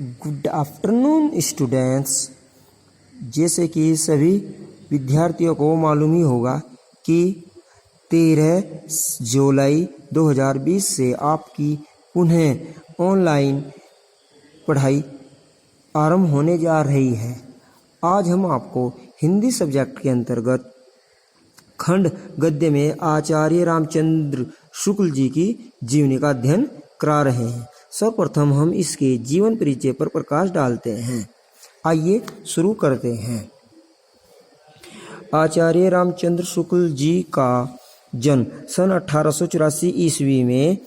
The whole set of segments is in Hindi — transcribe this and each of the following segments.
Good afternoon students. जैसे कि सभी विद्यार्थियों को मालूम ही होगा कि 13 जुलाई 2020 से आपकी पुनः ऑनलाइन पढ़ाई आरंभ होने जा रही है। आज हम आपको हिंदी सब्जेक्ट के अंतर्गत खंड गद्य में आचार्य रामचंद्र शुक्ल जी की जीवनी का अध्ययन करा रहे हैं। सर्वप्रथम हम इसके जीवन परिचय पर प्रकाश डालते हैं। आइए शुरू करते हैं। आचार्य रामचंद्र शुक्ल जी का जन्म सन 1884 ईस्वी में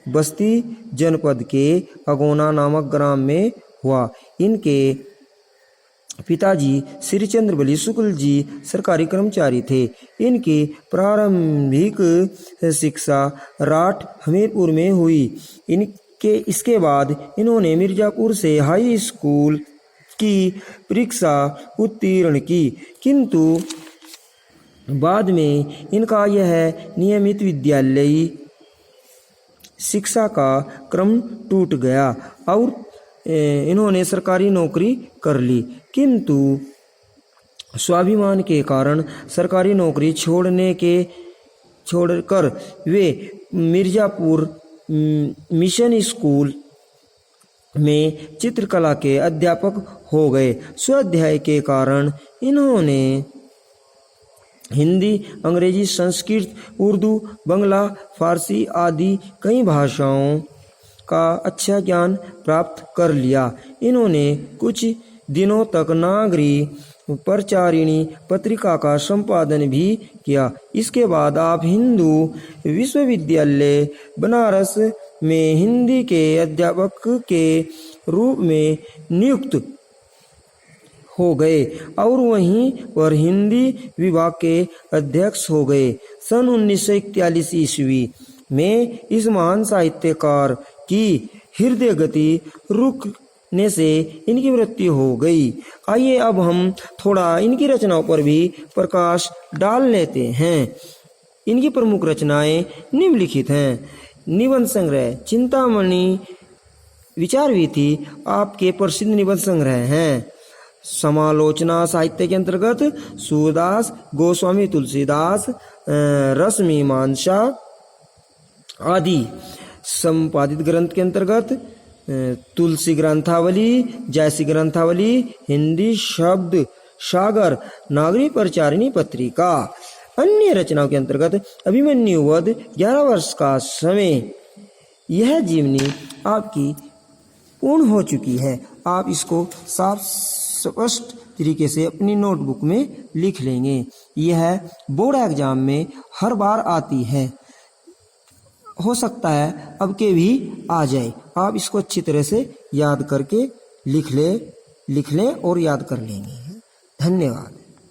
बस्ती जनपद के अगोना नामक ग्राम में हुआ। इनके पिताजी श्रीचंद्र बली शुक्ल जी सरकारी कर्मचारी थे। इनकी प्रारंभिक शिक्षा राठ हमीरपुर में हुई। इसके बाद इन्होंने मिर्जापुर से हाई स्कूल की परीक्षा उत्तीर्ण की, किंतु बाद में इनका यह नियमित विद्यालयी शिक्षा का क्रम टूट गया और इन्होंने सरकारी नौकरी कर ली, किंतु स्वाभिमान के कारण सरकारी नौकरी छोड़कर वे मिर्जापुर मिशन स्कूल में चित्रकला के अध्यापक हो गए। स्वाध्याय के कारण इन्होंने हिंदी, अंग्रेजी, संस्कृत, उर्दू, बंगला, फारसी आदि कई भाषाओं का अच्छा ज्ञान प्राप्त कर लिया। इन्होंने कुछ दिनों तक नागरी प्रचारिणी पत्रिका का संपादन भी किया। इसके बाद आप हिंदू विश्वविद्यालय बनारस में हिंदी के अध्यापक के रूप में नियुक्त हो गए और वहीं पर हिंदी विभाग के अध्यक्ष हो गए। सन 1941 ईस्वी में इस महान साहित्यकार की हृदय गति रुकने से इनकी मृत्यु हो गई। आइए अब हम थोड़ा इनकी रचनाओं पर भी प्रकाश डाल लेते हैं। इनकी प्रमुख रचनाएं निम्नलिखित हैं। निबंध संग्रह चिंतामणि विचारवीथी आपके प्रसिद्ध निबंध संग्रह हैं। समालोचना साहित्य के अंतर्गत सूरदास, गोस्वामी तुलसीदास, रसमीमांसा आदि। संपादित ग्रंथ के अंतर्गत तुलसी ग्रंथावली, जैसी ग्रंथावली, हिंदी शब्द सागर, नागरी प्रचारिणी पत्रिका। अन्य रचनाओं के अंतर्गत अभिमन्यु वध, 11 वर्ष का समय। यह जीवनी आपकी पूर्ण हो चुकी है। आप इसको साफ स्पष्ट तरीके से अपनी नोटबुक में लिख लेंगे। यह बोर्ड एग्जाम में हर बार आती है, हो सकता है अब के भी आ जाए। आप इसको अच्छी तरह से याद करके लिख लें और याद कर लेंगे। धन्यवाद।